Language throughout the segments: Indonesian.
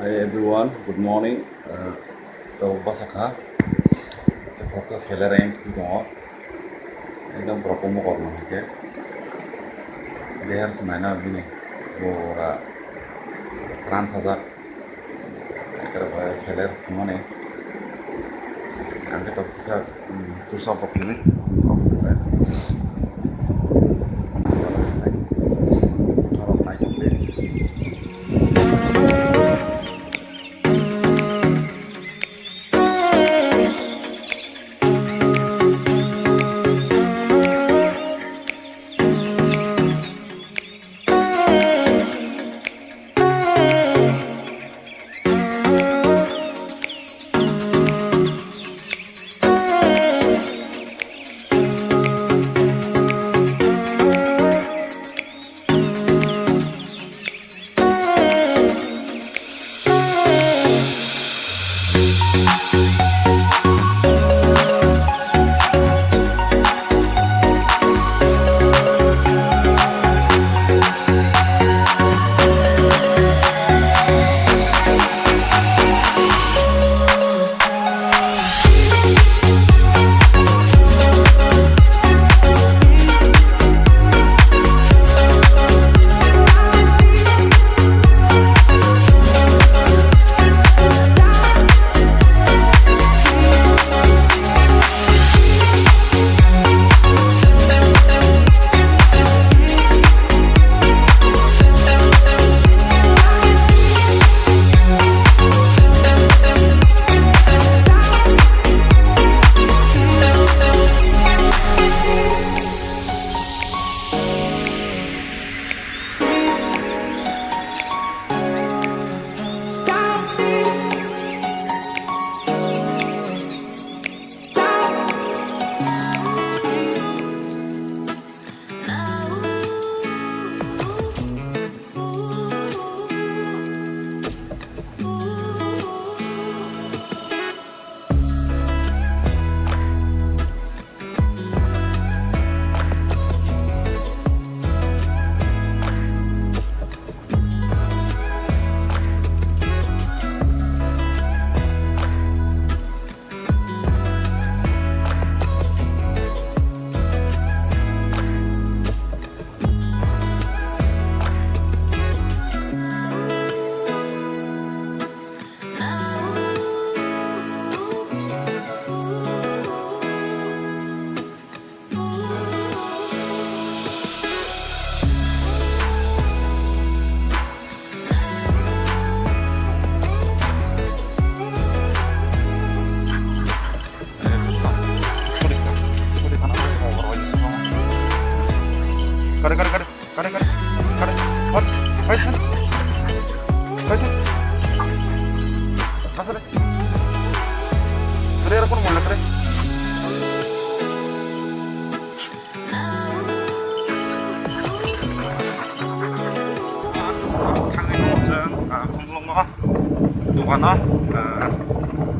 Hi everyone, good morning. Basakha. Focus healer and to एकदम प्रॉपर करना ठीक है देहर समाना भी नहीं वो ट्रांस हेलर माने आगे तो किसा तुसा पकड़ने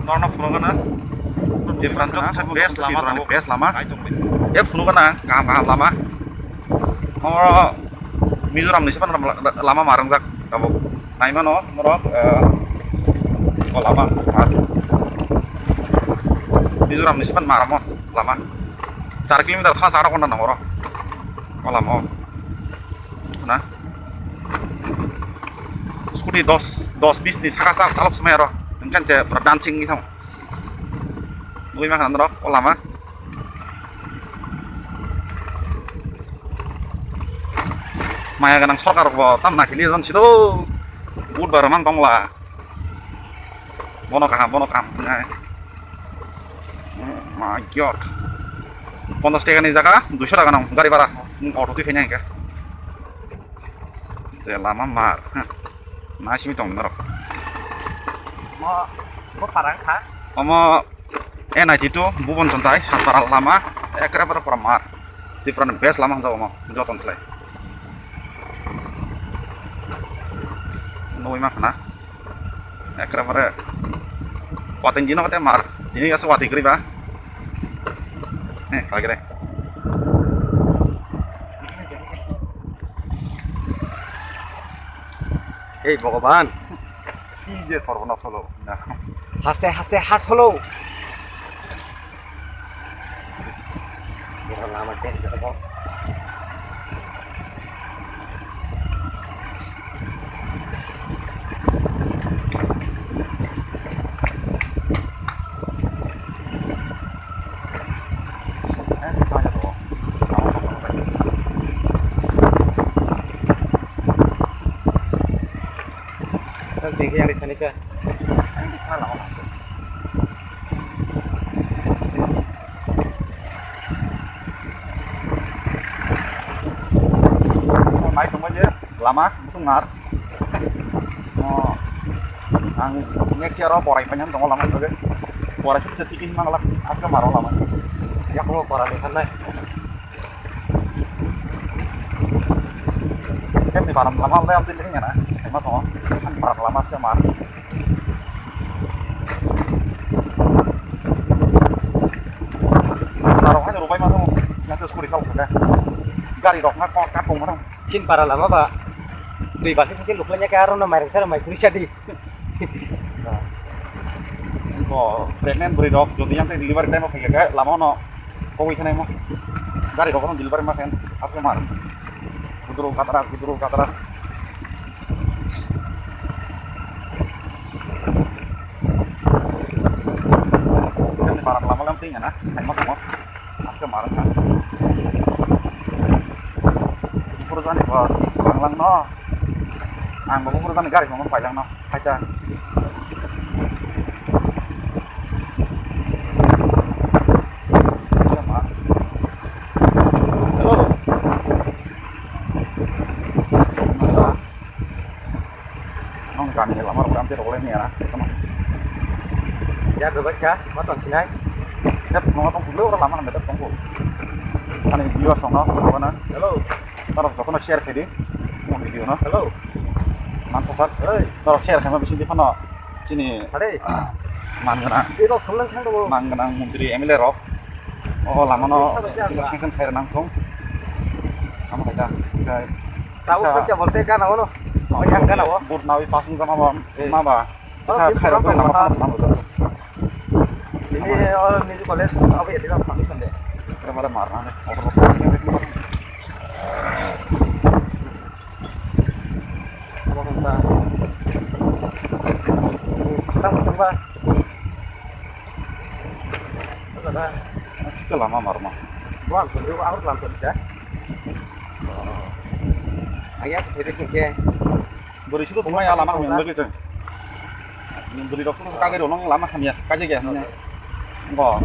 Norna funukana different best lama ya funukana ngam lama moro Mizoram ni siapa lama marang jak kamu naima no moro lama smart Mizoram ni siapa maramo lama 4 kilometer thana sara kona moro lama na scooty 10-20 ni saka salop semero kan je berdancing gitu lui makan rok lama maya ganang sorkar bo tam nak ini dan situ bud baraman tongla bono kam my god 50 টাকা নি জায়গা 200 টাকা নাও গাড়ি ভাড়া অটো তুই ফেনাই কা যে lama mar na simi tong rok Mo parang kah? Omo enak itu bubon santai satpara lama ekra para peramar di peran best lama untuk omo joton selai nui mah na ekra para watin jino kate mar ini ya sewati kri ba lagi deh Hei, Bhagavan. কি যে সর্বনাশ হলো না হাসতে হাসতে হাস হলো আমার দেখি আর এখানে চা naik dong aja lama langsung ngar ang next year porai panjang dong lama juga porai sih setikin mangalak asal maro lama ya kalau koran ikan naik em di param lama udah ambil ini na emang toh kan param lama sih mar taruhannya rupai mah tuh yang terus kurisal udah gari dok nggak kok kapung mah sin para lama pak di balik mungkin lukanya ke arah nama yang sana mai kurisya di kok pregnant beri dok jodinya teh delivery time kayak kayak lama no kok weekend emang gari dok kan delivery mah kan asal mar Kuduru katarak kan parang lama lamting ya nah emang semua asal mar kan perusahaan itu selang lang no ang bago perusahaan gari ngomong panjang no aja kami lama hampir oleh nih ya teman ya berbaca motor sini ya ngomong dulu orang lama nggak tunggu kan video sono mana halo taruh joko share ke di mau video no halo mantap sat taruh share kami bisa di mana sini ada manggana itu kelang kan dulu manggana menteri MLA Rock oh lama no sengseng kayak nangkong kamu kayak tahu saja volte kan awal banyak kan awal buat nawi pasang sama mama bisa kayak apa nama panas nama betul ini orang ini kolej apa ya tidak kami sendiri pada marah nih over apa kata kita coba ada masih lama marah wah dulu aku langsung aja ayah seperti ini beri situ semua ya lama kami ambil gitu beri dokter kagak dong lama kami ya kagak ya enggak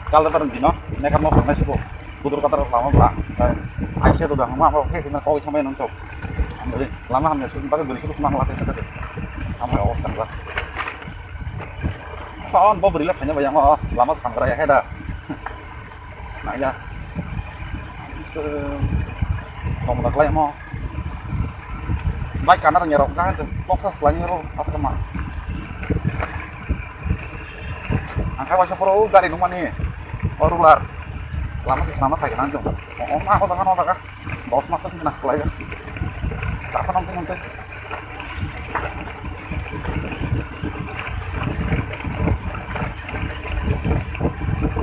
kalau terhenti no mereka mau pernah sih bu butuh kata lama pula Aisyah tuh udah ngomong oke kita kau sampai nonton jadi lama kami ya sudah pakai beri situ semua ngelatih sekali kamu ya awas kan lah tahun mau berilah hanya banyak mau lama sekarang raya heda nah ya mau mudah kelai mau baik karena nyerok kan tuh fokus belanja nyerok asal kemana angka wajah pro dari rumah nih ular lama sih selama kayak nanti oh mah aku tangan otak bos masak nah kelai tak apa nanti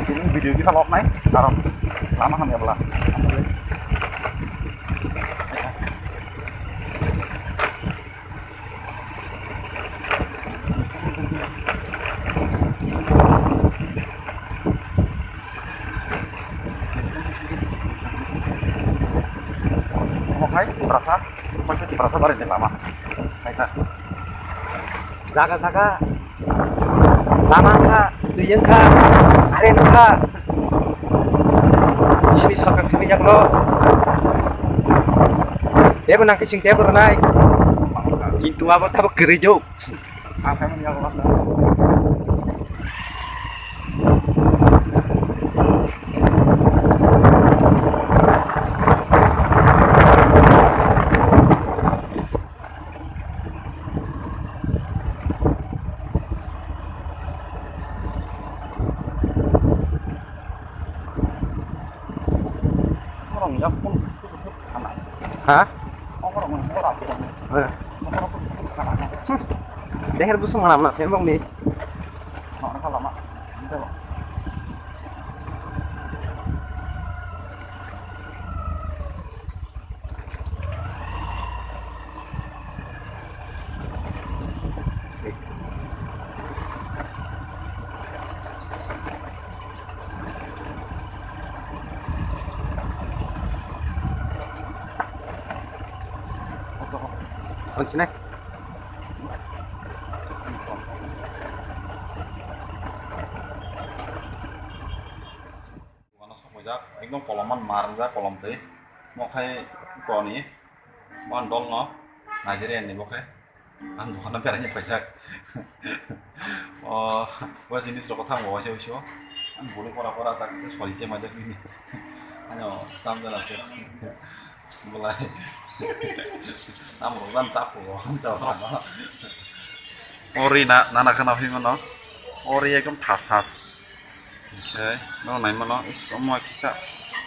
ini video bisa lock naik taruh lama kan ya belah perasa masih diperasa baru ini lama kayak zaga lama kah tuyeng kah aren kah sini sakit kami jak lo dia menang kising dia berenai kintu apa tak gerejo apa yang dia lakukan orangnya pun tusuk anak hah orang rasa Deher busuk malam nak sembong nih. Nó không lắm ạ. Không thấy lắm. Còn chị này. एकदम कलमन मारजा कलम तै मखाय कनि मान दल न नाइजेरिया नि बखाय आं दखाना बेरायनो फैसा वा जिनिस रको थांगो वासे वासे आं बले परा परा ता सरिसे माजा किनि आङो दाम जानासै बोलाय आं रगान जाफो जाफा ओरि ना नाना खाना फैमोन न ओरि एकदम थास थास ओमफ्राय न नायमोन न सममा किसा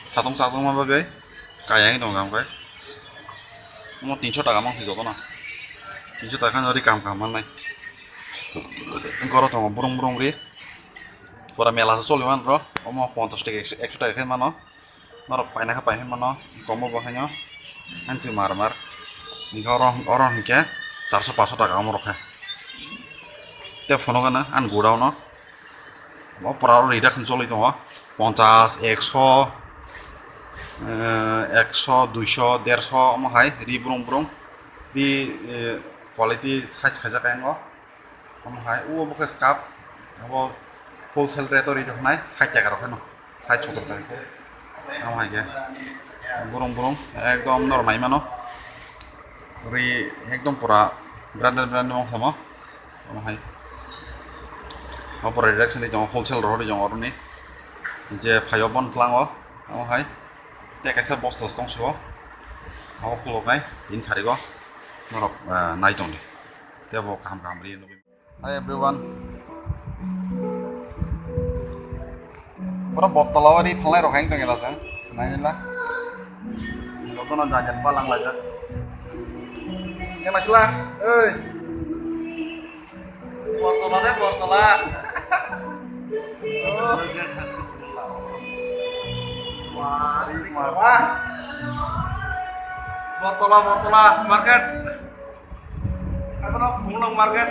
साथं साथं मा बागै गायाङै दं गामखाय म 300 টাকা मांसि जतो ना 300 টাকা ओरि काम खालामनाय गरो दं बुरं बुरं रि परा मेलासो सलिमान र अम 50 টাকা 100 টাকা खाय मानो मार पाइना पाइ मानो कमो बहायनो आंसि मार मार गरं गरं हिके 400 500 টাকা आम रखा ते फनो गाना आन गुडाव न म परा रिडाक्सन चलि दङ 50 100 100 200 150 amahai ri brong brong di quality size khaja kaeng o amahai o boka skap abo wholesale rate ri doknai 60 টাকা rokhay no 60 70 টাকা amahai ge brong brong ekdom normal mano ri ekdom pura branded mong samo amahai pura reduction di jong wholesale ro di jong orni je phayobon klango amahai te kaisa bostos dongso abo khuloknai in charigo norok nai dongdi te bo kam kam ri nobi hi everyone pura botolawari thalai rok haing tongela jang nainla jotono jajan palang laja ya masila euy Bortola deh bortola. Mari marah. Bortola bortola market. Apa nak pulang market?